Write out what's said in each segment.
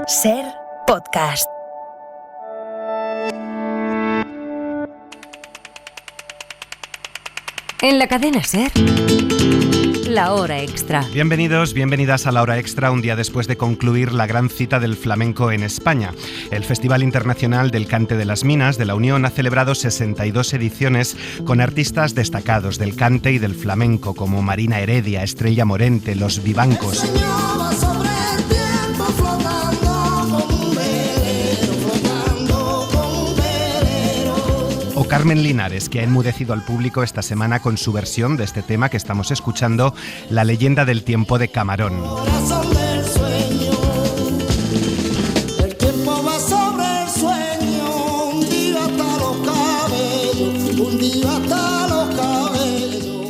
Ser Podcast. En la cadena Ser, La Hora Extra. Bienvenidos, bienvenidas a La Hora Extra, un día después de concluir la gran cita del flamenco en España. El Festival Internacional del Cante de las Minas de la Unión ha celebrado 62 ediciones con artistas destacados del cante y del flamenco como Marina Heredia, Estrella Morente, Los Vivancos o Carmen Linares, que ha enmudecido al público esta semana con su versión de este tema que estamos escuchando, La leyenda del tiempo de Camarón.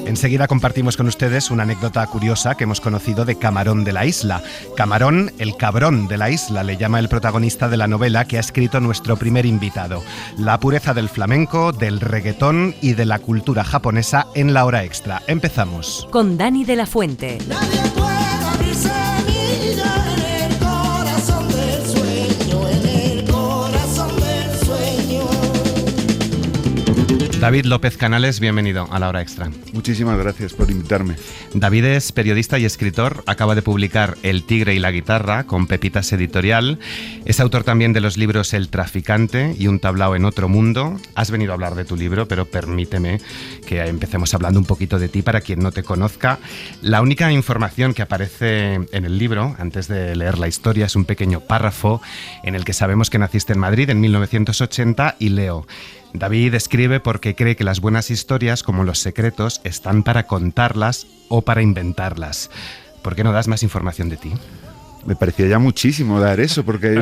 Enseguida compartimos con ustedes una anécdota curiosa que hemos conocido de Camarón de la Isla. Camarón, el cabrón de la isla, le llama el protagonista de la novela que ha escrito nuestro primer invitado. La pureza del flamenco, del reggaetón y de la cultura japonesa en La Hora Extra. Empezamos. Con Dani de la Fuente. David López Canales, bienvenido a La Hora Extra. Muchísimas gracias por invitarme. David es periodista y escritor, acaba de publicar El tigre y la guitarra con Pepitas Editorial, es autor también de los libros El traficante y Un tablao en otro mundo. Has venido a hablar de tu libro, pero permíteme que empecemos hablando un poquito de ti para quien no te conozca. La única información que aparece en el libro, antes de leer la historia, es un pequeño párrafo en el que sabemos que naciste en Madrid en 1980 y leo: David escribe porque cree que las buenas historias, como los secretos, están para contarlas o para inventarlas. ¿Por qué no das más información de ti? Me parecía ya muchísimo dar eso, porque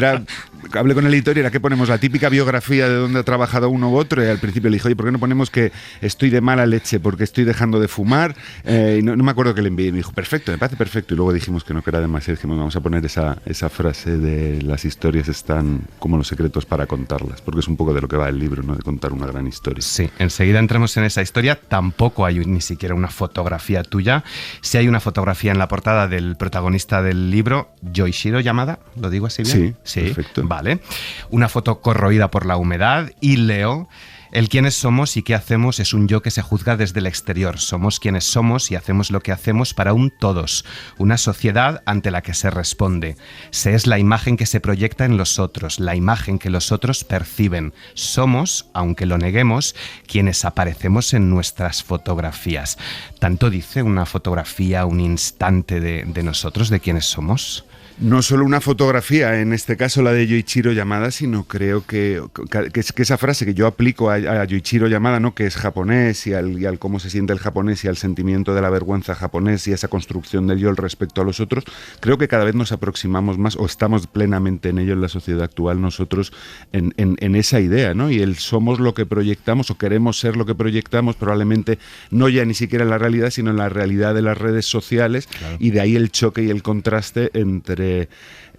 hablé con el editor y era que ponemos la típica biografía de dónde ha trabajado uno u otro, y al principio le dije, oye, ¿por qué no ponemos que estoy de mala leche porque estoy dejando de fumar? Y no me acuerdo que le envié, y me dijo, perfecto, me parece perfecto, y luego dijimos que no, que era demasiado, dijimos, vamos a poner esa frase de las historias están como los secretos para contarlas, porque es un poco de lo que va el libro, ¿no? De contar una gran historia. Sí, enseguida entramos en esa historia. Tampoco hay ni siquiera una fotografía tuya. Sí hay una fotografía en la portada del protagonista del libro, Yoichiro Yamada, ¿lo digo así bien? Sí, perfecto. Vale. Una foto corroída por la humedad y leo: el quiénes somos y qué hacemos es un yo que se juzga desde el exterior. Somos quienes somos y hacemos lo que hacemos para un todos, una sociedad ante la que se responde. Se es la imagen que se proyecta en los otros, la imagen que los otros perciben. Somos, aunque lo neguemos, quienes aparecemos en nuestras fotografías. ¿Tanto dice una fotografía, un instante de nosotros, de quienes somos? No solo una fotografía, en este caso la de Yoichiro Yamada, sino creo que esa frase que yo aplico a Yoichiro Yamada, ¿no? Que es japonés y al cómo se siente el japonés y al sentimiento de la vergüenza japonés y esa construcción del yo respecto a los otros, creo que cada vez nos aproximamos más o estamos plenamente en ello en la sociedad actual nosotros en esa idea, ¿no? Y el somos lo que proyectamos o queremos ser lo que proyectamos, probablemente no ya ni siquiera en la realidad, sino en la realidad de las redes sociales. Claro. Y de ahí el choque y el contraste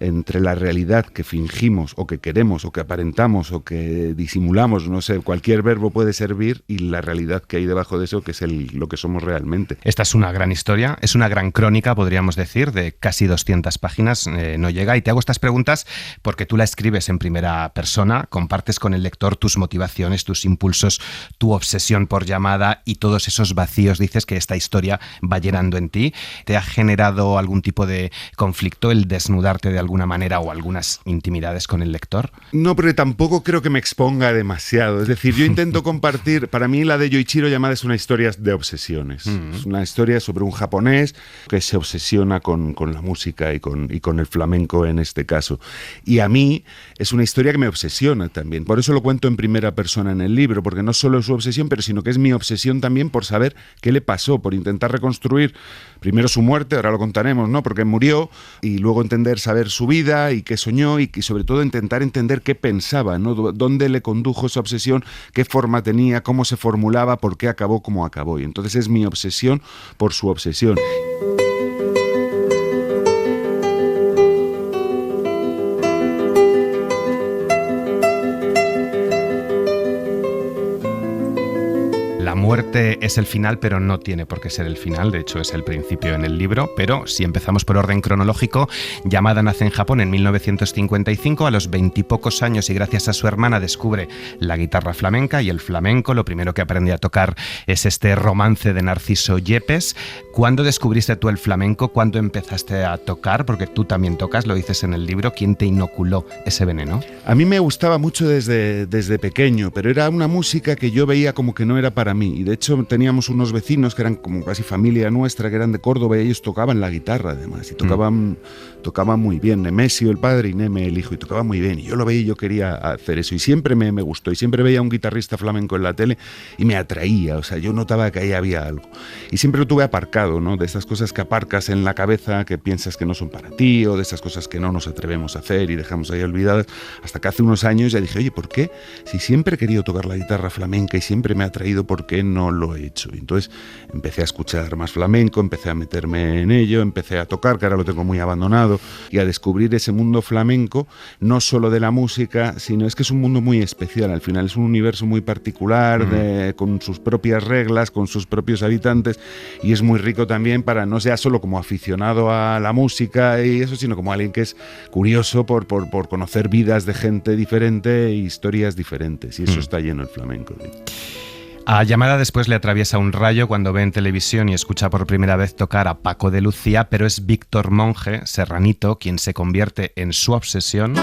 entre la realidad que fingimos o que queremos o que aparentamos o que disimulamos, no sé, cualquier verbo puede servir, y la realidad que hay debajo de eso, que es lo que somos realmente. Esta es una gran historia, es una gran crónica, podríamos decir, de casi 200 páginas, no llega, y te hago estas preguntas porque tú la escribes en primera persona, compartes con el lector tus motivaciones, tus impulsos, tu obsesión por Yamada y todos esos vacíos. Dices que esta historia va llenando en ti. ¿Te ha generado algún tipo de conflicto el desnudarte de alguna manera o algunas intimidades con el lector? No, porque tampoco creo que me exponga demasiado. Es decir, yo intento compartir, para mí la de Yoichiro Yamada es una historia de obsesiones. Es una historia sobre un japonés que se obsesiona con la música y con el flamenco en este caso. Y a mí es una historia que me obsesiona también. Por eso lo cuento en primera persona en el libro, porque no solo es su obsesión, pero sino que es mi obsesión también por saber qué le pasó, por intentar reconstruir primero su muerte, ahora lo contaremos, ¿no? Porque murió, y luego saber su vida y qué soñó, y sobre todo intentar entender qué pensaba, ¿no? Dónde le condujo esa obsesión, qué forma tenía, cómo se formulaba, por qué acabó como acabó. Y entonces es mi obsesión por su obsesión. muerte es el final, pero no tiene por qué ser el final, de hecho es el principio en el libro, pero si empezamos por orden cronológico, Yamada nace en Japón en 1955, a los 20 y pocos años, y gracias a su hermana descubre la guitarra flamenca y el flamenco. Lo primero que aprende a tocar es este Romance de Narciso Yepes. ¿Cuándo descubriste tú el flamenco? ¿Cuándo empezaste a tocar? Porque tú también tocas, lo dices en el libro. ¿Quién te inoculó ese veneno? A mí me gustaba mucho desde pequeño, pero era una música que yo veía como que no era para mí. Y de hecho teníamos unos vecinos que eran como casi familia nuestra, que eran de Córdoba, y ellos tocaban la guitarra además, y tocaban muy bien. Nemesio el padre y Neme el hijo, y tocaban muy bien. Y yo lo veía y yo quería hacer eso. Y siempre me gustó. Y siempre veía a un guitarrista flamenco en la tele y me atraía. O sea, yo notaba que ahí había algo. Y siempre lo tuve aparcado, ¿no? De esas cosas que aparcas en la cabeza, que piensas que no son para ti, o de esas cosas que no nos atrevemos a hacer y dejamos ahí olvidadas. Hasta que hace unos años ya dije, oye, ¿por qué? Si siempre he querido tocar la guitarra flamenca y siempre me ha atraído, ¿por qué no lo he hecho? Y entonces empecé a escuchar más flamenco, empecé a meterme en ello, empecé a tocar, que ahora lo tengo muy abandonado, y a descubrir ese mundo flamenco, no solo de la música, sino es que es un mundo muy especial. Al final es un universo muy particular, con sus propias reglas, con sus propios habitantes, y es muy rico también para no sea solo como aficionado a la música y eso, sino como alguien que es curioso por conocer vidas de gente diferente e historias diferentes, y eso está lleno el flamenco. A Yamada después le atraviesa un rayo cuando ve en televisión y escucha por primera vez tocar a Paco de Lucía, pero es Víctor Monge, serranito, quien se convierte en su obsesión.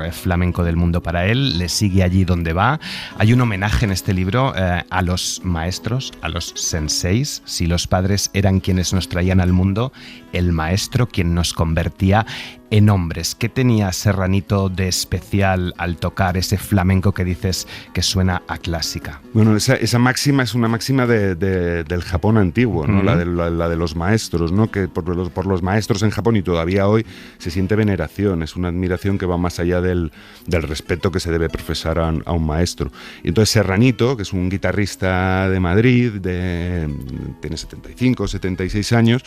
Flamenco del mundo para él, le sigue allí donde va. Hay un homenaje en este libro a los maestros, a los senseis. Si los padres eran quienes nos traían al mundo, el maestro quien nos convertía en hombres. ¿Qué tenía Serranito de especial al tocar ese flamenco que dices que suena a clásica? Bueno, esa máxima es una máxima del Japón antiguo, ¿no? La de los maestros, ¿no? Que por los maestros en Japón y todavía hoy se siente veneración, es una admiración que va más allá del respeto que se debe profesar a un maestro. Y entonces Serranito, que es un guitarrista de Madrid, tiene 75, 76 años,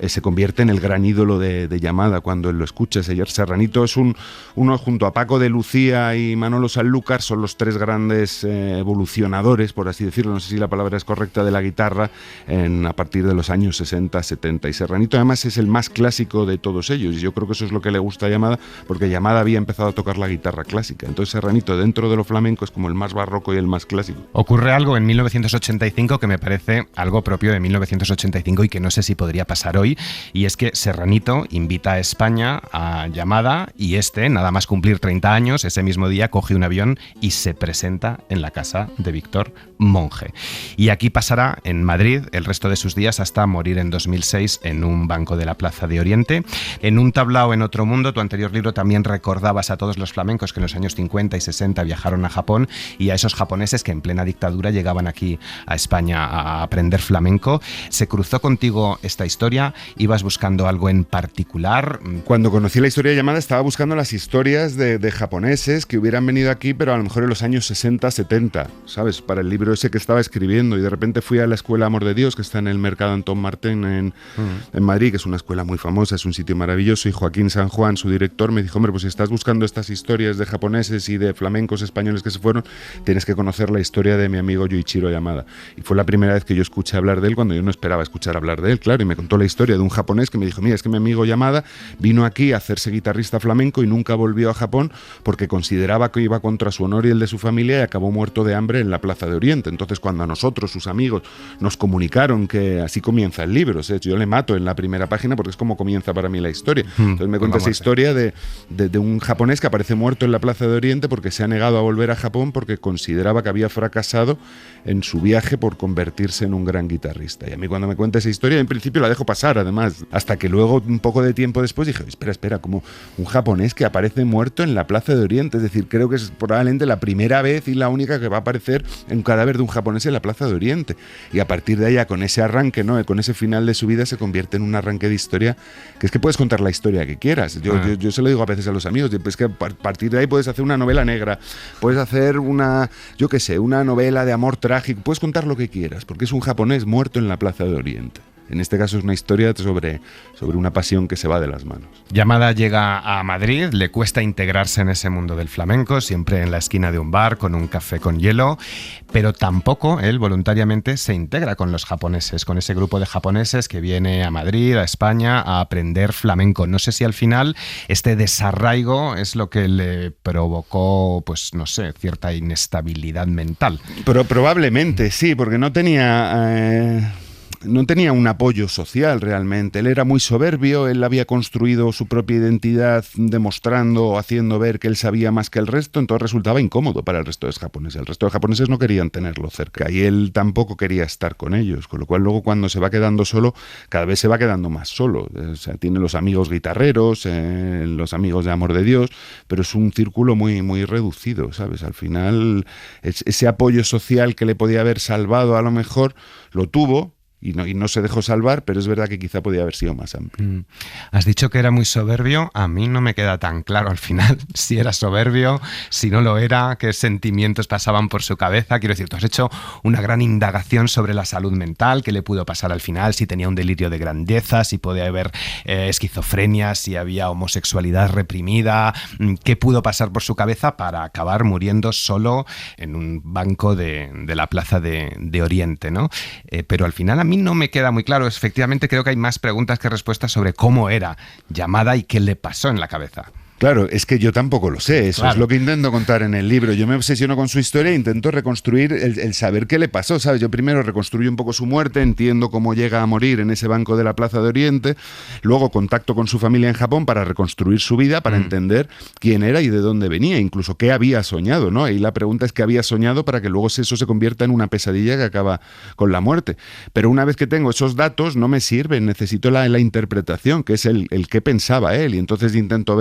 se convierte en el gran ídolo de Yamada cuando él lo escucha. Serranito es uno junto a Paco de Lucía y Manolo Sanlúcar, son los tres grandes evolucionadores, por así decirlo, no sé si la palabra es correcta, de la guitarra a partir de los años 60, 70. Y Serranito además es el más clásico de todos ellos, y yo creo que eso es lo que le gusta a Yamada, porque Yamada había empezado a tocar la guitarra clásica. Entonces Serranito, dentro de lo flamenco, es como el más barroco y el más clásico. Ocurre algo en 1985 que me parece algo propio de 1985 y que no sé si podría pasar hoy, y es que Serranito invita a España a Yamada, y nada más cumplir 30 años, ese mismo día coge un avión y se presenta en la casa de Víctor Monge. Y aquí pasará en Madrid el resto de sus días hasta morir en 2006 en un banco de la Plaza de Oriente. En Un tablao en otro mundo, tu anterior libro, también recordabas a todos los flamencos que en los años 50 y 60 viajaron a Japón, y a esos japoneses que en plena dictadura llegaban aquí a España a aprender flamenco. ¿Se cruzó contigo esta historia? ¿Ibas buscando algo en particular? Cuando conocí la historia de Yamada estaba buscando las historias de japoneses que hubieran venido aquí, pero a lo mejor en los años 60, 70, ¿sabes? Para el libro ese que estaba escribiendo, y de repente fui a la Escuela Amor de Dios, que está en el Mercado Antón Martín en Madrid, que es una escuela muy famosa, es un sitio maravilloso, y Joaquín San Juan, su director, me dijo, hombre, pues si estás buscando estas historias de japoneses y de flamencos españoles que se fueron, tienes que conocer la historia de mi amigo Yoichiro Yamada. Y fue la primera vez que yo escuché hablar de él, cuando yo no esperaba escuchar hablar de él, claro, y me contó la historia de un japonés que me dijo, mira, es que mi amigo Yamada vino aquí a hacerse guitarrista flamenco y nunca volvió a Japón porque consideraba que iba contra su honor y el de su familia, y acabó muerto de hambre en la Plaza de Oriente. Entonces, cuando a nosotros, sus amigos, nos comunicaron que así comienza el libro, ¿sí? Yo le mato en la primera página porque es como comienza para mí la historia. Entonces me cuenta esa historia de un japonés que aparece muerto en la Plaza de Oriente porque se ha negado a volver a Japón porque consideraba que había fracasado en su viaje por convertirse en un gran guitarrista. Y a mí, cuando me cuenta esa historia, en principio la dejo pasar, además, hasta que luego, un poco de tiempo después, dije, espera, como un japonés que aparece muerto en la Plaza de Oriente. Es decir, creo que es probablemente la primera vez y la única que va a aparecer un cadáver de un japonés en la Plaza de Oriente. Y a partir de allá, con ese arranque, ¿no? Con ese final de su vida, se convierte en un arranque de historia, que es que puedes contar la historia que quieras. Yo se lo digo a veces a los amigos, es que a partir de ahí puedes hacer una novela negra, puedes hacer una novela de amor trágico, puedes contar lo que quieras, porque es un japonés muerto en la Plaza de Oriente. En este caso es una historia sobre una pasión que se va de las manos. Yamada llega a Madrid, le cuesta integrarse en ese mundo del flamenco, siempre en la esquina de un bar con un café con hielo, pero tampoco él voluntariamente se integra con los japoneses, con ese grupo de japoneses que viene a Madrid, a España, a aprender flamenco. No sé si al final este desarraigo es lo que le provocó, pues no sé, cierta inestabilidad mental. Pero probablemente sí, porque no tenía un apoyo social realmente. Él era muy soberbio, él había construido su propia identidad demostrando o haciendo ver que él sabía más que el resto, entonces resultaba incómodo para el resto de los japoneses. El resto de los japoneses no querían tenerlo cerca y él tampoco quería estar con ellos, con lo cual luego cuando se va quedando solo, cada vez se va quedando más solo. O sea, tiene los amigos guitarreros, los amigos de Amor de Dios, pero es un círculo muy, muy reducido, ¿sabes? Al final, ese apoyo social que le podía haber salvado a lo mejor, lo tuvo, y no se dejó salvar, pero es verdad que quizá podía haber sido más amplio. Has dicho que era muy soberbio, a mí no me queda tan claro al final si era soberbio, si no lo era, qué sentimientos pasaban por su cabeza. Quiero decir, tú has hecho una gran indagación sobre la salud mental, qué le pudo pasar al final, si tenía un delirio de grandeza, si podía haber esquizofrenia, si había homosexualidad reprimida, qué pudo pasar por su cabeza para acabar muriendo solo en un banco de la plaza de Oriente, ¿no? Pero al final a mí no me queda muy claro. Efectivamente, creo que hay más preguntas que respuestas sobre cómo era Yamada y qué le pasó en la cabeza. Claro, es que yo tampoco lo sé, eso es lo que intento contar en el libro. Yo me obsesiono con su historia e intento reconstruir el saber qué le pasó, ¿sabes? Yo primero reconstruyo un poco su muerte, entiendo cómo llega a morir en ese banco de la Plaza de Oriente, luego contacto con su familia en Japón para reconstruir su vida, para entender quién era y de dónde venía, incluso qué había soñado, ¿no? Y la pregunta es qué había soñado para que luego eso se convierta en una pesadilla que acaba con la muerte. Pero una vez que tengo esos datos no me sirven, necesito la interpretación, que es el qué pensaba él, y entonces intento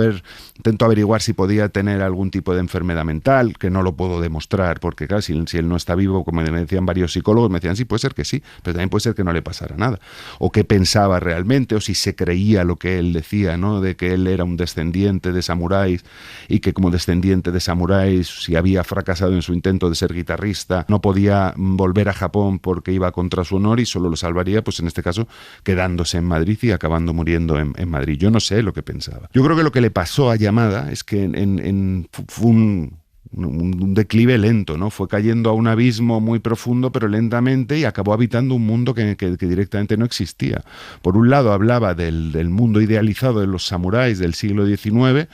averiguar si podía tener algún tipo de enfermedad mental, que no lo puedo demostrar, porque claro, si él no está vivo, como me decían varios psicólogos, me decían, sí, puede ser que sí, pero también puede ser que no le pasara nada. O qué pensaba realmente, o si se creía lo que él decía, ¿no? De que él era un descendiente de samuráis, y que como descendiente de samuráis, si había fracasado en su intento de ser guitarrista, no podía volver a Japón porque iba contra su honor y solo lo salvaría, pues en este caso, quedándose en Madrid y acabando muriendo en Madrid. Yo no sé lo que pensaba. Yo creo que lo que le pasó a Yamada es que fue un declive lento, ¿no? Fue cayendo a un abismo muy profundo, pero lentamente, y acabó habitando un mundo que directamente no existía. Por un lado hablaba del mundo idealizado de los samuráis del siglo XIX,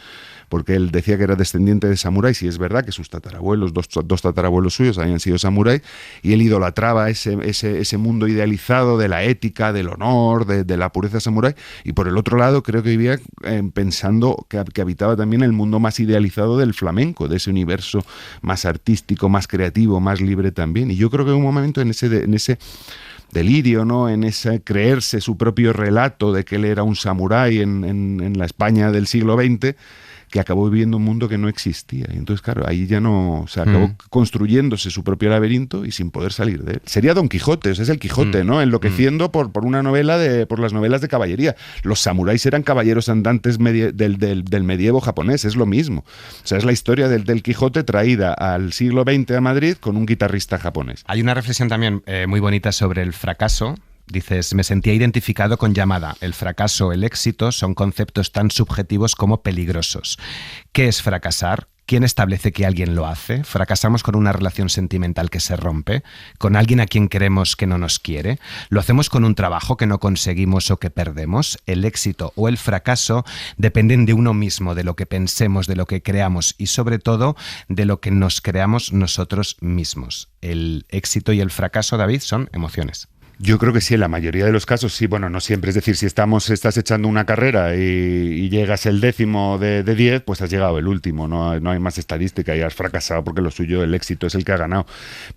porque él decía que era descendiente de samuráis, y es verdad que sus tatarabuelos, dos tatarabuelos suyos habían sido samuráis, y él idolatraba ese mundo idealizado de la ética, del honor, de la pureza samurái, y por el otro lado creo que vivía pensando que habitaba también el mundo más idealizado del flamenco, de ese universo más artístico, más creativo, más libre también. Y yo creo que en un momento en ese delirio, ¿no? En ese creerse su propio relato de que él era un samurái en la España del siglo XX, que acabó viviendo un mundo que no existía. Y entonces, claro, ahí ya no... O sea, acabó construyéndose su propio laberinto y sin poder salir de él. Sería Don Quijote, o sea, es el Quijote, ¿no? Enloqueciendo por una novela por las novelas de caballería. Los samuráis eran caballeros andantes del medievo japonés, es lo mismo. O sea, es la historia del Quijote traída al siglo XX a Madrid con un guitarrista japonés. Hay una reflexión también muy bonita sobre el fracaso. Dices, me sentía identificado con Yamada. El fracaso, el éxito son conceptos tan subjetivos como peligrosos. ¿Qué es fracasar? ¿Quién establece que alguien lo hace? ¿Fracasamos con una relación sentimental que se rompe? ¿Con alguien a quien queremos que no nos quiere? ¿Lo hacemos con un trabajo que no conseguimos o que perdemos? El éxito o el fracaso dependen de uno mismo, de lo que pensemos, de lo que creamos y sobre todo de lo que nos creamos nosotros mismos. El éxito y el fracaso, David, son emociones. Yo creo que sí, en la mayoría de los casos sí, bueno, no siempre, es decir, si estás echando una carrera y llegas el 10º de 10, pues has llegado el último, no hay más estadística y has fracasado porque lo suyo, el éxito es el que ha ganado.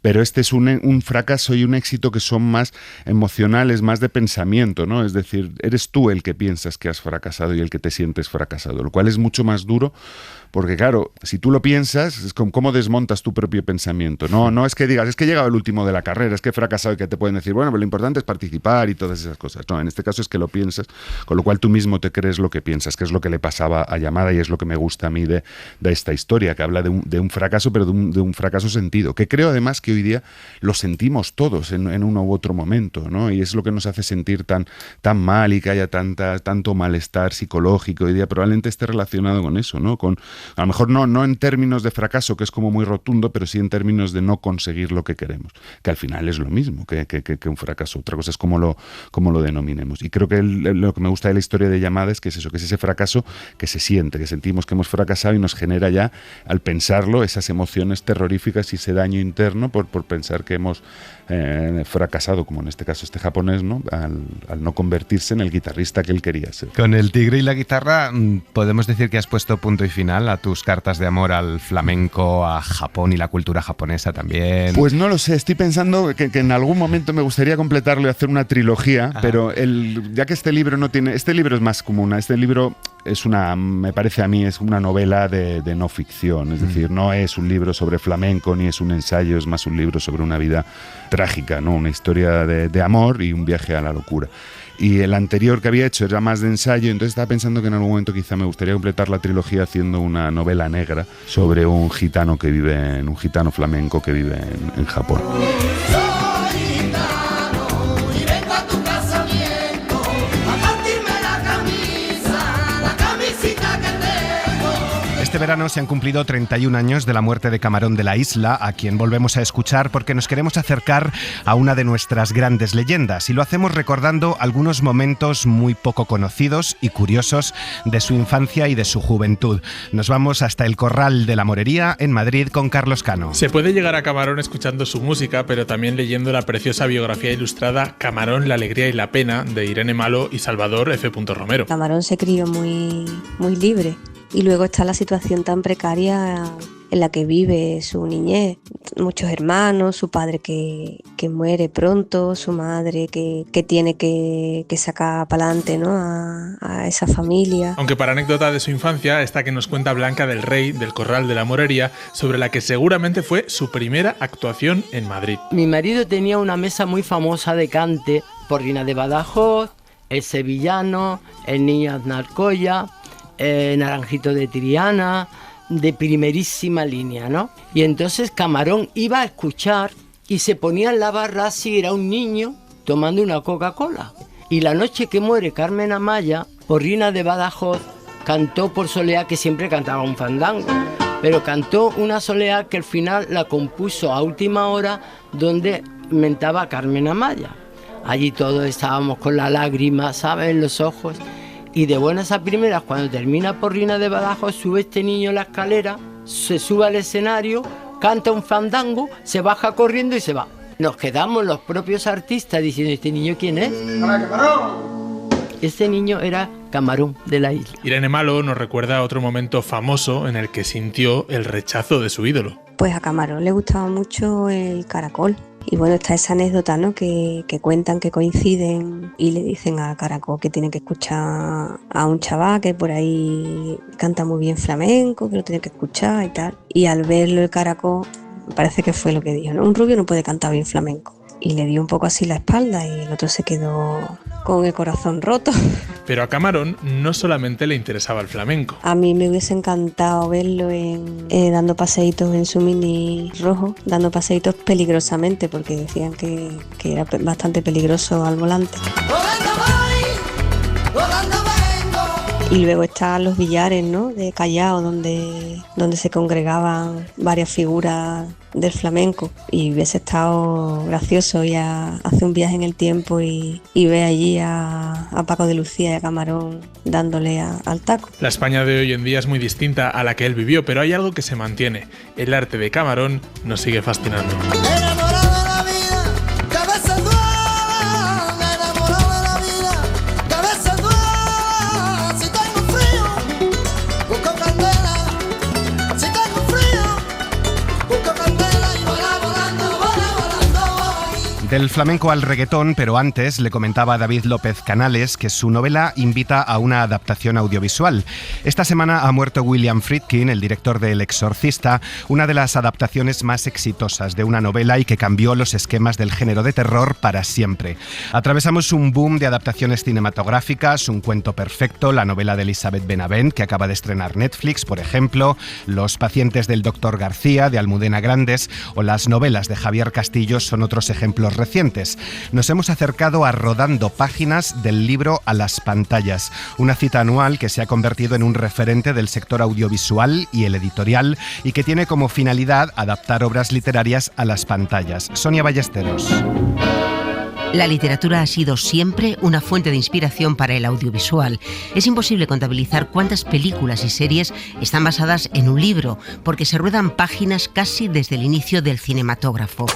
Pero este es un fracaso y un éxito que son más emocionales, más de pensamiento, ¿no? Es decir, eres tú el que piensas que has fracasado y el que te sientes fracasado, lo cual es mucho más duro. Porque claro, si tú lo piensas, es como cómo desmontas tu propio pensamiento. No es que digas, es que he llegado el último de la carrera, es que he fracasado y que te pueden decir, bueno, pero lo importante es participar y todas esas cosas. No, en este caso es que lo piensas, con lo cual tú mismo te crees lo que piensas, que es lo que le pasaba a Yamada y es lo que me gusta a mí de esta historia, que habla de un fracaso, pero de un fracaso sentido, que creo además que hoy día lo sentimos todos en uno u otro momento, ¿no? Y es lo que nos hace sentir tan mal y que haya tanto malestar psicológico hoy día, probablemente esté relacionado con eso, ¿no? Con, a lo mejor no en términos de fracaso, que es como muy rotundo, pero sí en términos de no conseguir lo que queremos, que al final es lo mismo que un fracaso. Otra cosa es cómo lo denominemos. Y creo que lo que me gusta de la historia de Yamada es que es eso, que es ese fracaso que se siente, que sentimos que hemos fracasado y nos genera ya, al pensarlo, esas emociones terroríficas y ese daño interno por pensar que hemos fracasado, como en este caso este japonés, ¿no? Al no convertirse en el guitarrista que él quería ser. Con El tigre y la guitarra, podemos decir que has puesto punto y final a tus cartas de amor al flamenco, a Japón y la cultura japonesa también. Pues no lo sé, estoy pensando que en algún momento me gustaría completarlo y hacer una trilogía. Ajá. Pero ya que este libro es más como este libro me parece a mí, es una novela de no ficción, es decir, no es un libro sobre flamenco ni es un ensayo, es más un libro sobre una vida trágica, ¿no? Una historia de amor y un viaje a la locura. Y el anterior que había hecho era más de ensayo, entonces estaba pensando que en algún momento quizá me gustaría completar la trilogía haciendo una novela negra sobre un gitano flamenco que vive en Japón. Este verano se han cumplido 31 años de la muerte de Camarón de la Isla, a quien volvemos a escuchar porque nos queremos acercar a una de nuestras grandes leyendas, y lo hacemos recordando algunos momentos muy poco conocidos y curiosos de su infancia y de su juventud. Nos vamos hasta el Corral de la Morería, en Madrid, con Carlos Cano. Se puede llegar a Camarón escuchando su música, pero también leyendo la preciosa biografía ilustrada Camarón, la alegría y la pena, de Irene Malo y Salvador F. Romero. Camarón se crió muy libre. Y luego está la situación tan precaria en la que vive su niñez. Muchos hermanos, su padre que muere pronto, su madre que tiene que sacar para adelante, ¿no? a esa familia. Aunque para anécdota de su infancia, esta que nos cuenta Blanca del Rey, del Corral de la Morería, sobre la que seguramente fue su primera actuación en Madrid. Mi marido tenía una mesa muy famosa de cante por Rina de Badajoz, El Sevillano, El Niño Aznarcoya, Naranjito de Triana, de primerísima línea, ¿no? Y entonces Camarón iba a escuchar y se ponía en la barra si era un niño tomando una Coca-Cola. Y la noche que muere Carmen Amaya, Porrina de Badajoz cantó por soleá, que siempre cantaba un fandango, pero cantó una soleá que al final la compuso a última hora, donde mentaba a Carmen Amaya. Allí todos estábamos con la lágrima, ¿sabes?, en los ojos. Y de buenas a primeras, cuando termina Porrina de Badajoz, sube este niño la escalera, se sube al escenario, canta un fandango, se baja corriendo y se va. Nos quedamos los propios artistas diciendo, ¿este niño quién es? ¡Hola, Camarón! Este niño era Camarón de la Isla. Irene Malo nos recuerda otro momento famoso en el que sintió el rechazo de su ídolo. Pues a Camarón le gustaba mucho el caracol. Y bueno, está esa anécdota, ¿no? que cuentan que coinciden y le dicen a Caracol que tiene que escuchar a un chaval que por ahí canta muy bien flamenco, que lo tiene que escuchar y tal. Y al verlo el Caracol, parece que fue lo que dijo, ¿no? Un rubio no puede cantar bien flamenco. Y le dio un poco así la espalda y el otro se quedó con el corazón roto. Pero a Camarón no solamente le interesaba el flamenco. A mí me hubiese encantado verlo dando paseitos en su mini rojo, dando paseitos peligrosamente, porque decían que era bastante peligroso al volante. Y luego están los billares, ¿no?, de Callao, donde se congregaban varias figuras del flamenco, y hubiese estado gracioso hacer un viaje en el tiempo y ver allí a Paco de Lucía y a Camarón dándole al taco. La España de hoy en día es muy distinta a la que él vivió, pero hay algo que se mantiene. El arte de Camarón nos sigue fascinando. Del flamenco al reggaetón, pero antes le comentaba a David López Canales que su novela invita a una adaptación audiovisual. Esta semana ha muerto William Friedkin, el director de El Exorcista, una de las adaptaciones más exitosas de una novela y que cambió los esquemas del género de terror para siempre. Atravesamos un boom de adaptaciones cinematográficas, Un cuento perfecto, la novela de Elizabeth Benavent, que acaba de estrenar Netflix, por ejemplo, Los pacientes del Dr. García, de Almudena Grandes, o las novelas de Javier Castillo son otros ejemplos recientes. Nos hemos acercado a Rodando páginas del libro a las pantallas, una cita anual que se ha convertido en un referente del sector audiovisual y el editorial y que tiene como finalidad adaptar obras literarias a las pantallas. Sonia Ballesteros. La literatura ha sido siempre una fuente de inspiración para el audiovisual. Es imposible contabilizar cuántas películas y series están basadas en un libro, porque se ruedan páginas casi desde el inicio del cinematógrafo.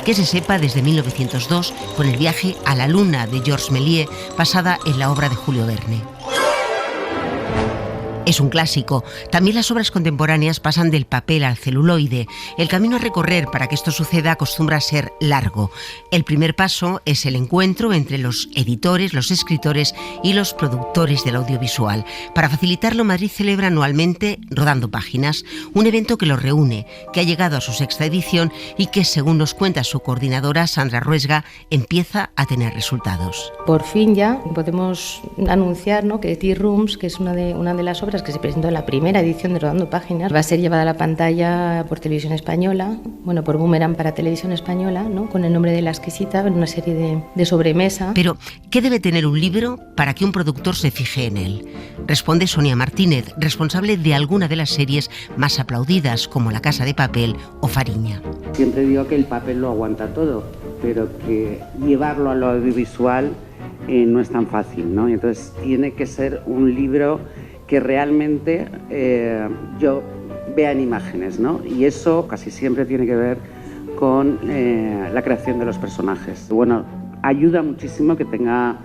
Que se sepa desde 1902 con El viaje a la luna de Georges Méliès, basada en la obra de Julio Verne. Es un clásico. También las obras contemporáneas pasan del papel al celuloide. El camino a recorrer para que esto suceda acostumbra a ser largo. El primer paso es el encuentro entre los editores, los escritores y los productores del audiovisual. Para facilitarlo, Madrid celebra anualmente Rodando Páginas, un evento que los reúne, que ha llegado a su 6ª edición y que, según nos cuenta su coordinadora, Sandra Ruesga, empieza a tener resultados. Por fin ya podemos anunciar, ¿no?, que Tea Rooms, que es una de las obras que se presentó en la primera edición de Rodando Páginas, va a ser llevada a la pantalla por Televisión Española, por Boomerang para Televisión Española, ¿no?, con el nombre de La Exquisita, en una serie de sobremesa. Pero, ¿qué debe tener un libro para que un productor se fije en él? Responde Sonia Martínez, responsable de alguna de las series más aplaudidas, como La Casa de Papel o Fariña. Siempre digo que el papel lo aguanta todo, pero que llevarlo a lo audiovisual no es tan fácil, ¿no? Entonces tiene que ser un libro que realmente yo vea en imágenes, ¿no? Y eso casi siempre tiene que ver con la creación de los personajes. Bueno, ayuda muchísimo que tenga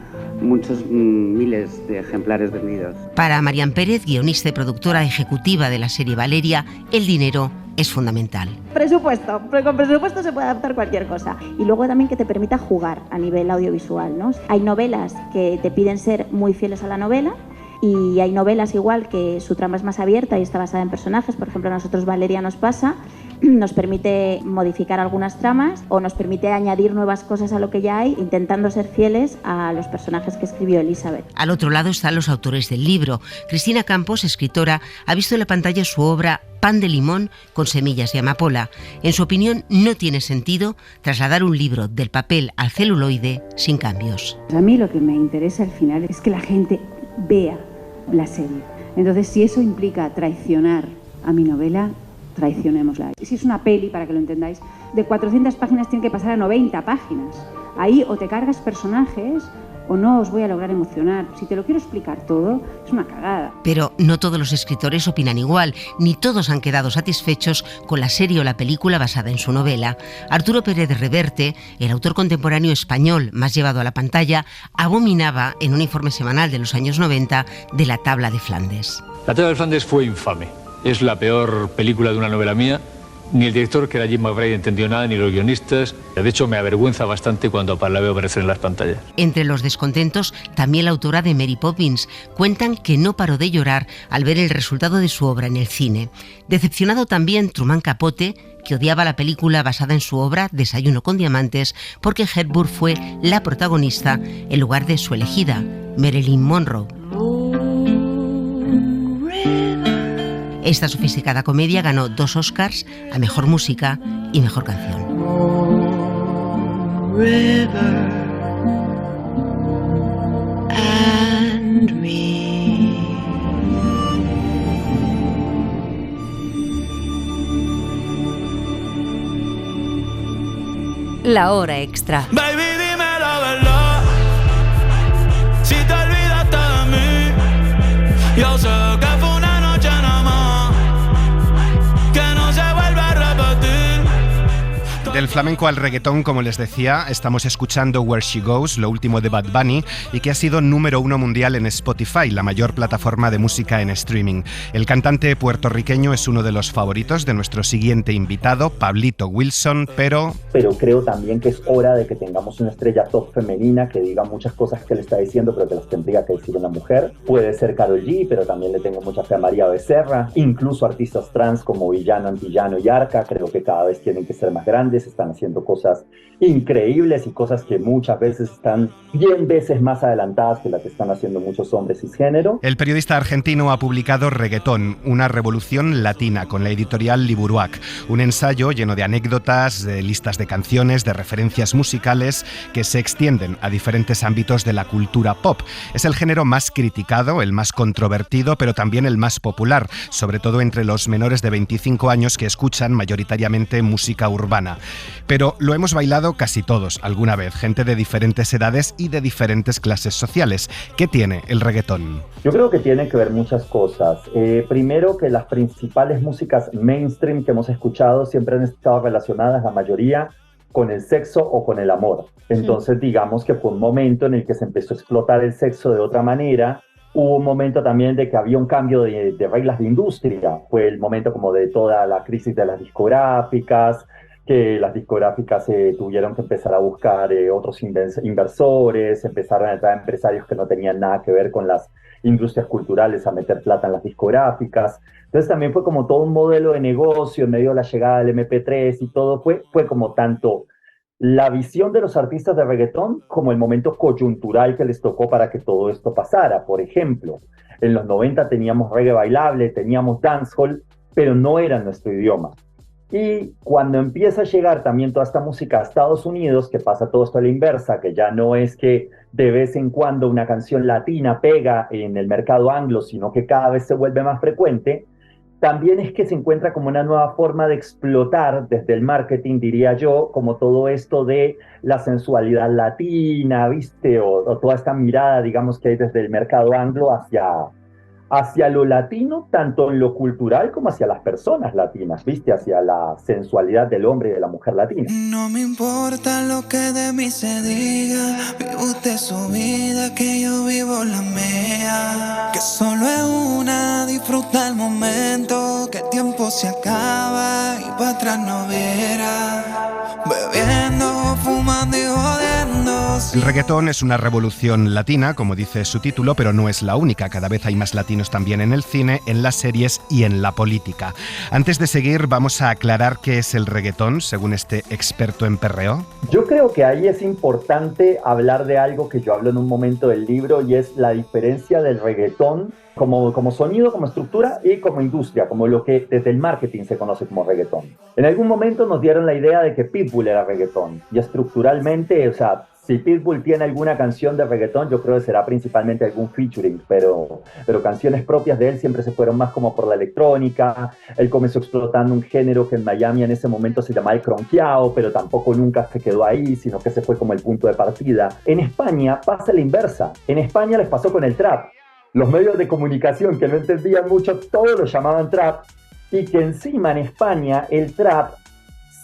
muchos miles de ejemplares vendidos. Para Marian Pérez, guionista y productora ejecutiva de la serie Valeria, el dinero es fundamental. Presupuesto, porque con presupuesto se puede adaptar cualquier cosa. Y luego también que te permita jugar a nivel audiovisual, ¿no? Hay novelas que te piden ser muy fieles a la novela, y hay novelas igual que su trama es más abierta y está basada en personajes. Por ejemplo, a nosotros Valeria nos pasa, nos permite modificar algunas tramas o nos permite añadir nuevas cosas a lo que ya hay, intentando ser fieles a los personajes que escribió Elizabeth. Al otro lado están los autores del libro. Cristina Campos, escritora, ha visto en la pantalla su obra Pan de limón con semillas de amapola. En su opinión, no tiene sentido trasladar un libro del papel al celuloide sin cambios. A mí lo que me interesa al final es que la gente vea la serie. Entonces, si eso implica traicionar a mi novela, traicionémosla. Si es una peli, para que lo entendáis, de 400 páginas tiene que pasar a 90 páginas. Ahí o te cargas personajes o no os voy a lograr emocionar. Si te lo quiero explicar todo, es una cagada. Pero no todos los escritores opinan igual, ni todos han quedado satisfechos con la serie o la película basada en su novela. Arturo Pérez Reverte, el autor contemporáneo español más llevado a la pantalla, abominaba en un informe semanal de los años 90 de La Tabla de Flandes. La Tabla de Flandes fue infame. Es la peor película de una novela mía. Ni el director, que era Jim McBride, entendió nada, ni los guionistas. De hecho, me avergüenza bastante cuando la veo aparecer en las pantallas. Entre los descontentos, también la autora de Mary Poppins. Cuentan que no paró de llorar al ver el resultado de su obra en el cine. Decepcionado también Truman Capote, que odiaba la película basada en su obra Desayuno con diamantes, porque Hepburn fue la protagonista en lugar de su elegida, Marilyn Monroe. Esta sofisticada comedia ganó 2 Oscars a Mejor Música y Mejor Canción. La hora extra. Baby, dime la verdad. Si te olvidaste de mí, yo sé que fue una noche nada más, que no se vuelve a repetir. Del flamenco al reggaetón, como les decía, estamos escuchando Where She Goes, lo último de Bad Bunny, y que ha sido número 1 mundial en Spotify, la mayor plataforma de música en streaming. El cantante puertorriqueño es uno de los favoritos de nuestro siguiente invitado, Pablito Wilson, pero creo también que es hora de que tengamos una estrella top femenina que diga muchas cosas que él está diciendo, pero que las tendría que decir una mujer. Puede ser Karol G, pero también le tengo mucha fe a María Becerra, incluso artistas trans como Villano, Antillano y Arca, creo que cada vez tienen que ser más grandes, están haciendo cosas increíbles y cosas que muchas veces están 10 veces más adelantadas que las que están haciendo muchos hombres cisgénero. El periodista argentino ha publicado Reggaetón, una revolución latina, con la editorial Liburuac, un ensayo lleno de anécdotas, de listas de canciones, de referencias musicales que se extienden a diferentes ámbitos de la cultura pop. Es el género más criticado, el más controvertido, pero también el más popular, sobre todo entre los menores de 25 años que escuchan mayoritariamente música urbana. Pero lo hemos bailado casi todos alguna vez, gente de diferentes edades y de diferentes clases sociales. ¿Qué tiene el reggaetón? Yo creo que tiene que ver muchas cosas. Primero, que las principales músicas mainstream que hemos escuchado siempre han estado relacionadas, la mayoría, con el sexo o con el amor. Entonces, digamos que fue un momento en el que se empezó a explotar el sexo de otra manera. Hubo un momento también de que había un cambio de reglas de industria. Fue el momento como de toda la crisis de las discográficas, que las discográficas tuvieron que empezar a buscar otros inversores, empezaron a entrar empresarios que no tenían nada que ver con las industrias culturales a meter plata en las discográficas. Entonces también fue como todo un modelo de negocio en medio de la llegada del MP3 y todo. Fue como tanto la visión de los artistas de reggaetón como el momento coyuntural que les tocó para que todo esto pasara. Por ejemplo, en los 90 teníamos reggae bailable, teníamos dancehall, pero no era nuestro idioma. Y cuando empieza a llegar también toda esta música a Estados Unidos, que pasa todo esto a la inversa, que ya no es que de vez en cuando una canción latina pega en el mercado anglo, sino que cada vez se vuelve más frecuente, también es que se encuentra como una nueva forma de explotar desde el marketing, diría yo, como todo esto de la sensualidad latina, ¿viste? O toda esta mirada, digamos, que hay desde el mercado anglo hacia lo latino, tanto en lo cultural como hacia las personas latinas, ¿viste? Hacia la sensualidad del hombre y de la mujer latina. No me importa lo que de mí se diga, vive usted su vida, que yo vivo la mía. Que solo es una, disfruta el momento, que el tiempo se acaba y para atrás no verá. Bebiendo, fumando y jodiendo. El reggaetón es una revolución latina, como dice su título, pero no es la única. Cada vez hay más latinos también en el cine, en las series y en la política. Antes de seguir, vamos a aclarar qué es el reggaetón, según este experto en perreo. Yo creo que ahí es importante hablar de algo que yo hablo en un momento del libro, y es la diferencia del reggaetón como sonido, como estructura y como industria, como lo que desde el marketing se conoce como reggaetón. En algún momento nos dieron la idea de que Pitbull era reggaetón, y estructuralmente, o sea, si Pitbull tiene alguna canción de reggaetón, yo creo que será principalmente algún featuring, pero canciones propias de él siempre se fueron más como por la electrónica. Él comenzó explotando un género que en Miami en ese momento se llamaba el cronqueado, pero tampoco nunca se quedó ahí, sino que ese fue como el punto de partida. En España pasa la inversa. En España les pasó con el trap. Los medios de comunicación que no entendían mucho, todos lo llamaban trap, y que encima en España el trap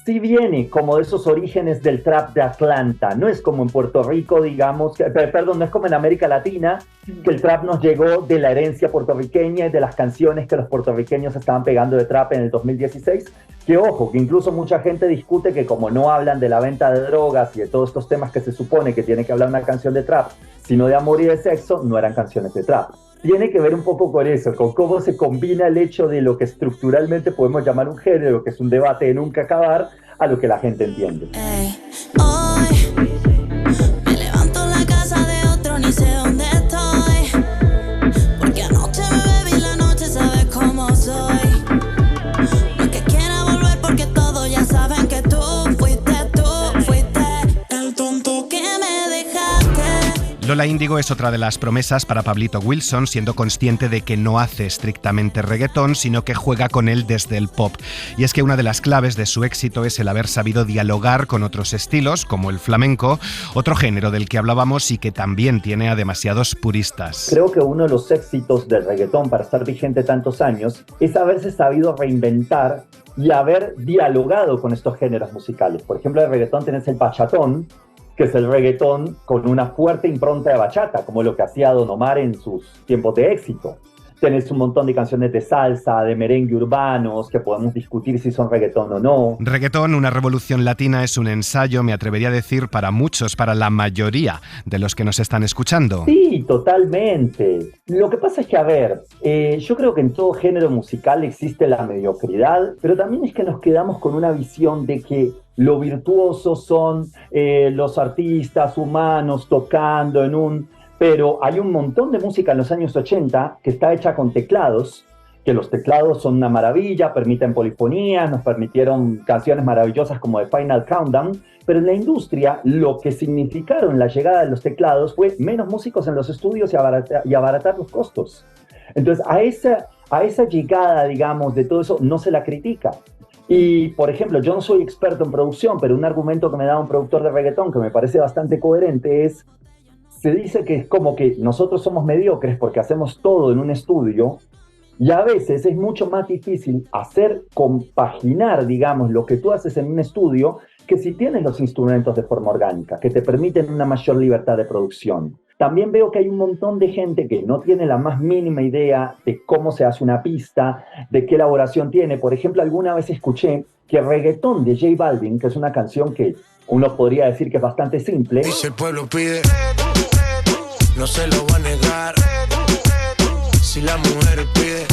sí viene como de esos orígenes del trap de Atlanta. No es como en Puerto Rico, digamos, no es como en América Latina, que el trap nos llegó de la herencia puertorriqueña y de las canciones que los puertorriqueños estaban pegando de trap en el 2016. Que ojo, que incluso mucha gente discute que como no hablan de la venta de drogas y de todos estos temas que se supone que tiene que hablar una canción de trap, sino de amor y de sexo, no eran canciones de trap. Tiene que ver un poco con eso, con cómo se combina el hecho de lo que estructuralmente podemos llamar un género, que es un debate de nunca acabar, a lo que la gente entiende. Hoy me levanto en la casa de otro, ni sé dónde estoy, porque anoche me bebí la noche, sabes cómo soy. No es que quiera volver porque todos ya saben que tú fuiste el tonto que me dejaste. Lola Índigo es otra de las promesas para Pablito Wilson, siendo consciente de que no hace estrictamente reggaetón, sino que juega con él desde el pop. Y es que una de las claves de su éxito es el haber sabido dialogar con otros estilos, como el flamenco, otro género del que hablábamos y que también tiene a demasiados puristas. Creo que uno de los éxitos del reggaetón para estar vigente tantos años es haberse sabido reinventar y haber dialogado con estos géneros musicales. Por ejemplo, el reggaetón tenés el bachatón, que es el reggaetón con una fuerte impronta de bachata, como lo que hacía Don Omar en sus tiempos de éxito. Tenés un montón de canciones de salsa, de merengue urbanos, que podemos discutir si son reggaetón o no. Reggaetón, una revolución latina, es un ensayo, me atrevería a decir, para muchos, para la mayoría de los que nos están escuchando. Sí, totalmente. Lo que pasa es que, a ver, yo creo que en todo género musical existe la mediocridad, pero también es que nos quedamos con una visión de que lo virtuoso son los artistas humanos tocando en un... Pero hay un montón de música en los años 80 que está hecha con teclados, que los teclados son una maravilla, permiten polifonías, nos permitieron canciones maravillosas como The Final Countdown, pero en la industria lo que significaron la llegada de los teclados fue menos músicos en los estudios y abaratar los costos. Entonces a esa llegada, digamos, de todo eso no se la critica. Y, por ejemplo, yo no soy experto en producción, pero un argumento que me da un productor de reggaetón que me parece bastante coherente es: se dice que es como que nosotros somos mediocres porque hacemos todo en un estudio, y a veces es mucho más difícil compaginar, digamos, lo que tú haces en un estudio que si tienes los instrumentos de forma orgánica, que te permiten una mayor libertad de producción. También veo que hay un montón de gente que no tiene la más mínima idea de cómo se hace una pista, de qué elaboración tiene. Por ejemplo, alguna vez escuché que Reggaetón de J Balvin, que es una canción que uno podría decir que es bastante simple. Y si el pueblo pide, no se lo va a negar. Si la mujer pide.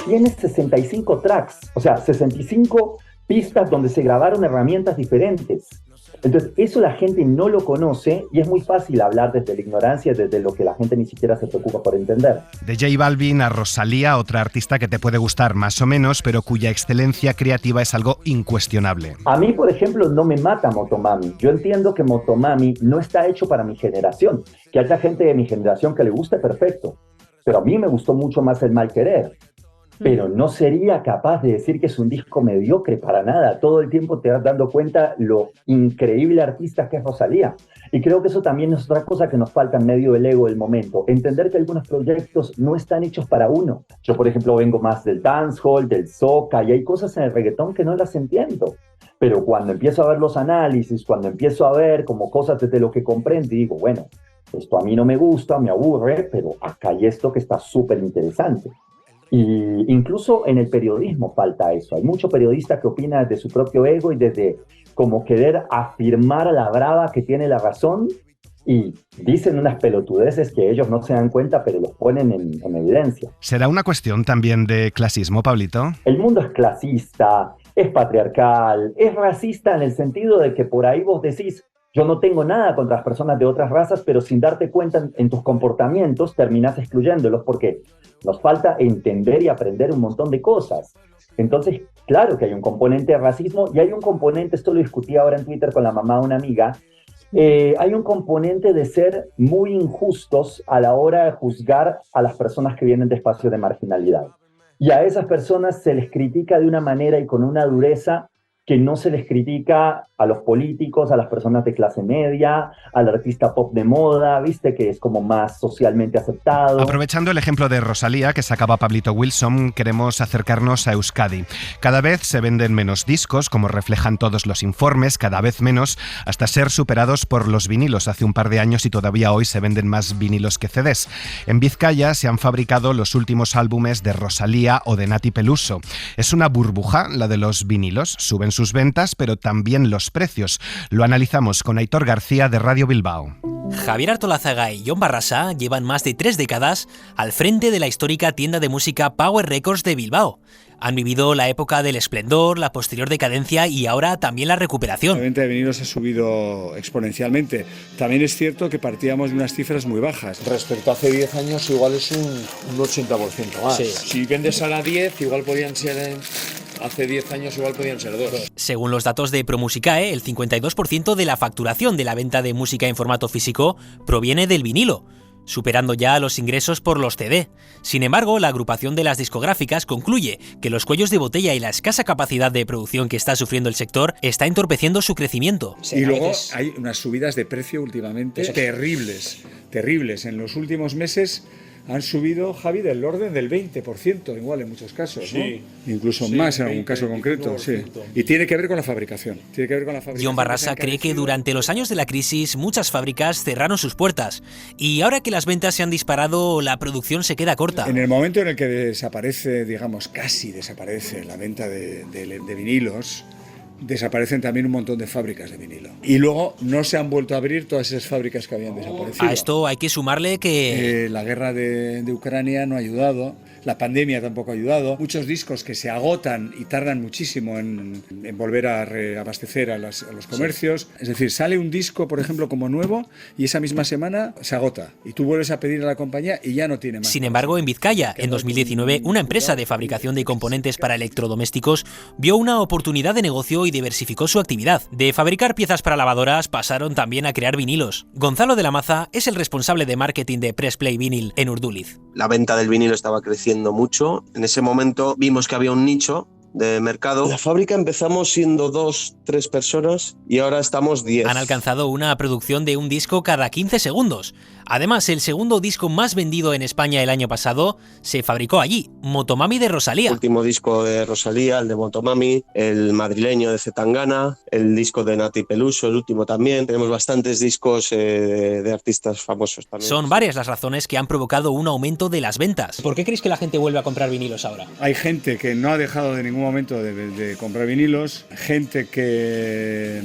Tiene 65 tracks, o sea, 65 pistas donde se grabaron herramientas diferentes. Entonces, eso la gente no lo conoce y es muy fácil hablar desde la ignorancia, desde lo que la gente ni siquiera se preocupa por entender. De J Balvin a Rosalía, otra artista que te puede gustar más o menos, pero cuya excelencia creativa es algo incuestionable. A mí, por ejemplo, no me mata Motomami. Yo entiendo que Motomami no está hecho para mi generación. Que haya gente de mi generación que le guste, perfecto. Pero a mí me gustó mucho más El Mal Querer. Pero no sería capaz de decir que es un disco mediocre para nada. Todo el tiempo te vas dando cuenta lo increíble artista que es Rosalía. Y creo que eso también es otra cosa que nos falta en medio del ego del momento. Entender que algunos proyectos no están hechos para uno. Yo, por ejemplo, vengo más del dancehall, del soca, y hay cosas en el reggaetón que no las entiendo. Pero cuando empiezo a ver los análisis, cuando empiezo a ver como cosas desde lo que comprendo, digo, bueno, esto a mí no me gusta, me aburre, pero acá hay esto que está súper interesante. Y incluso en el periodismo falta eso. Hay mucho periodista que opina desde su propio ego y desde como querer afirmar a la brava que tiene la razón, y dicen unas pelotudeces que ellos no se dan cuenta, pero los ponen en evidencia. ¿Será una cuestión también de clasismo, Pablito? El mundo es clasista, es patriarcal, es racista en el sentido de que por ahí vos decís: yo no tengo nada contra las personas de otras razas, pero sin darte cuenta en tus comportamientos terminás excluyéndolos porque nos falta entender y aprender un montón de cosas. Entonces, claro que hay un componente de racismo y hay un componente, esto lo discutí ahora en Twitter con la mamá de una amiga, hay un componente de ser muy injustos a la hora de juzgar a las personas que vienen de espacios de marginalidad. Y a esas personas se les critica de una manera y con una dureza que no se les critica a los políticos, a las personas de clase media, al artista pop de moda, viste, que es como más socialmente aceptado. Aprovechando el ejemplo de Rosalía, que sacaba Pablito Wilson, queremos acercarnos a Euskadi. Cada vez se venden menos discos, como reflejan todos los informes, cada vez menos, hasta ser superados por los vinilos. Hace un par de años y todavía hoy se venden más vinilos que CDs. En Vizcaya se han fabricado los últimos álbumes de Rosalía o de Nati Peluso. Es una burbuja, la de los vinilos. Suben sus ventas, pero también los precios. Lo analizamos con Aitor García de Radio Bilbao. Javier Artolazaga y Jon Barrasa llevan más de 3 décadas al frente de la histórica tienda de música Power Records de Bilbao. Han vivido la época del esplendor, la posterior decadencia y ahora también la recuperación. La venta de vinilos ha subido exponencialmente. También es cierto que partíamos de unas cifras muy bajas. Respecto a hace 10 años igual es un 80% más. Sí. Si vendes ahora 10, igual podían ser... Hace 10 años igual podían ser 2. Según los datos de Promusicae, el 52% de la facturación de la venta de música en formato físico proviene del vinilo, superando ya los ingresos por los CD. Sin embargo, la agrupación de las discográficas concluye que los cuellos de botella y la escasa capacidad de producción que está sufriendo el sector está entorpeciendo su crecimiento. Y luego hay unas subidas de precio últimamente terribles. En los últimos meses han subido, Javi, del orden del 20%, igual en muchos casos, sí, ¿no? Incluso más en algún caso concreto, sí. Y tiene que ver con la fabricación. John Barrasa cree que durante los años de la crisis muchas fábricas cerraron sus puertas y ahora que las ventas se han disparado, la producción se queda corta. En el momento en el que desaparece, digamos, casi desaparece la venta de vinilos, desaparecen también un montón de fábricas de vinilo. Y luego no se han vuelto a abrir todas esas fábricas que habían desaparecido. A esto hay que sumarle que la guerra de Ucrania no ha ayudado, la pandemia tampoco ha ayudado. Muchos discos que se agotan y tardan muchísimo en volver a reabastecer a los comercios. Sí. Es decir, sale un disco, por ejemplo, como nuevo y esa misma semana se agota. Y tú vuelves a pedir a la compañía y ya no tiene más. Sin embargo, en Vizcaya, en 2019, una empresa de fabricación de componentes para electrodomésticos vio una oportunidad de negocio y diversificó su actividad. De fabricar piezas para lavadoras pasaron también a crear vinilos. Gonzalo de la Maza es el responsable de marketing de Press Play Vinyl en Urduliz. La venta del vinilo estaba creciendo mucho. En ese momento vimos que había un nicho de mercado. La fábrica empezamos siendo 2-3 personas y ahora estamos 10. Han alcanzado una producción de un disco cada 15 segundos. Además, el segundo disco más vendido en España el año pasado se fabricó allí, Motomami de Rosalía. El último disco de Rosalía, el de Motomami, el madrileño de Zetangana, el disco de Nati Peluso, el último también. Tenemos bastantes discos de artistas famosos también. Son varias las razones que han provocado un aumento de las ventas. ¿Por qué creéis que la gente vuelve a comprar vinilos ahora? Hay gente que no ha dejado de ningún momento de comprar vinilos, gente que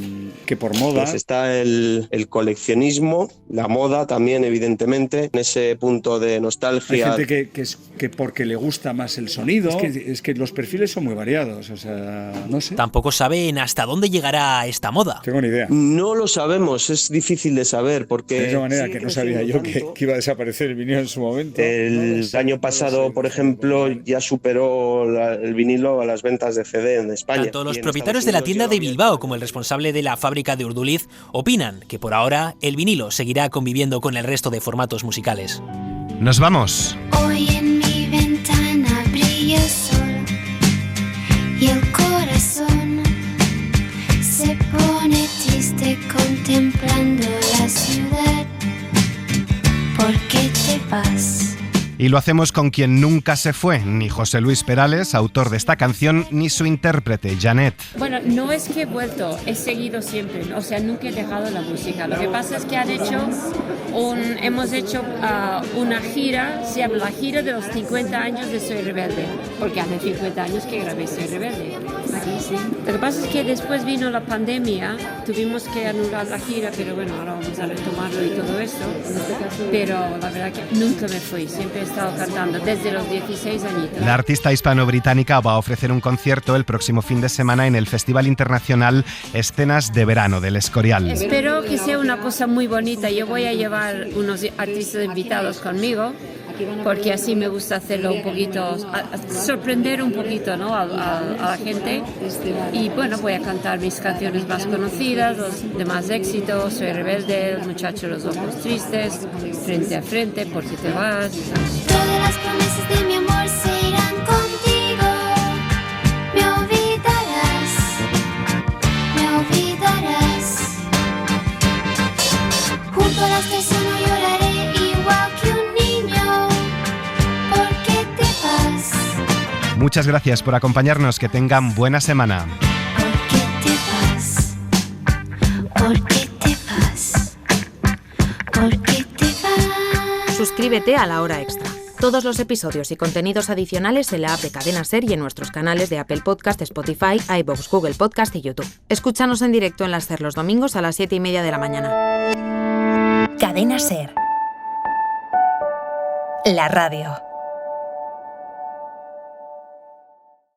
por moda. Pues está el coleccionismo, la moda también, evidentemente, en ese punto de nostalgia. Hay gente que porque le gusta más el sonido. Es que los perfiles son muy variados, o sea, no sé. Tampoco saben hasta dónde llegará esta moda. Tengo ni idea. No lo sabemos, es difícil de saber porque... De esa manera que no sabía yo que iba a desaparecer el vinilo en su momento. El año pasado, por ejemplo, ya superó el vinilo a las ventas de CD en España. Tanto los propietarios de la tienda de Bilbao como el responsable de la fábrica de Urduliz opinan que por ahora el vinilo seguirá conviviendo con el resto de formatos musicales. Nos vamos. Hoy en mi ventana brilla el sol y el corazón se pone triste contemplando la ciudad. ¿Por qué te vas? Y lo hacemos con quien nunca se fue, ni José Luis Perales, autor de esta canción, ni su intérprete, Janet. Bueno, no es que he vuelto, he seguido siempre, o sea, nunca he dejado la música. Lo que pasa es que hemos hecho una gira, se llama la gira de los 50 años de Soy Rebelde, porque hace 50 años que grabé Soy Rebelde. Aquí sí. Lo que pasa es que después vino la pandemia, tuvimos que anular la gira, pero bueno, ahora vamos a retomarlo y todo esto. Pero la verdad que nunca me fui, siempre he estado cantando desde los 16 añitos. La artista hispano-británica va a ofrecer un concierto el próximo fin de semana en el Festival Internacional Escenas de Verano del Escorial. Espero que sea una cosa muy bonita. Yo voy a llevar unos artistas invitados conmigo, porque así me gusta hacerlo un poquito, sorprender un poquito, ¿no? a la gente. Y bueno, voy a cantar mis canciones más conocidas, los de más éxito, Soy Rebelde, El muchacho de los ojos tristes, Frente a frente, Por qué te vas. Todas las promesas de mi amor se irán contigo. Me olvidarás, me olvidarás. Junto a la estación no lloraré igual que un niño. ¿Por qué te vas? Muchas gracias por acompañarnos, que tengan buena semana. ¿Por qué te vas? ¿Por qué te vas? ¿Por qué te vas? Suscríbete a La Hora Extra. Todos los episodios y contenidos adicionales en la app de Cadena SER y en nuestros canales de Apple Podcast, Spotify, iVoox, Google Podcast y YouTube. Escúchanos en directo en la SER los domingos a las 7:30 de la mañana. Cadena SER. La radio.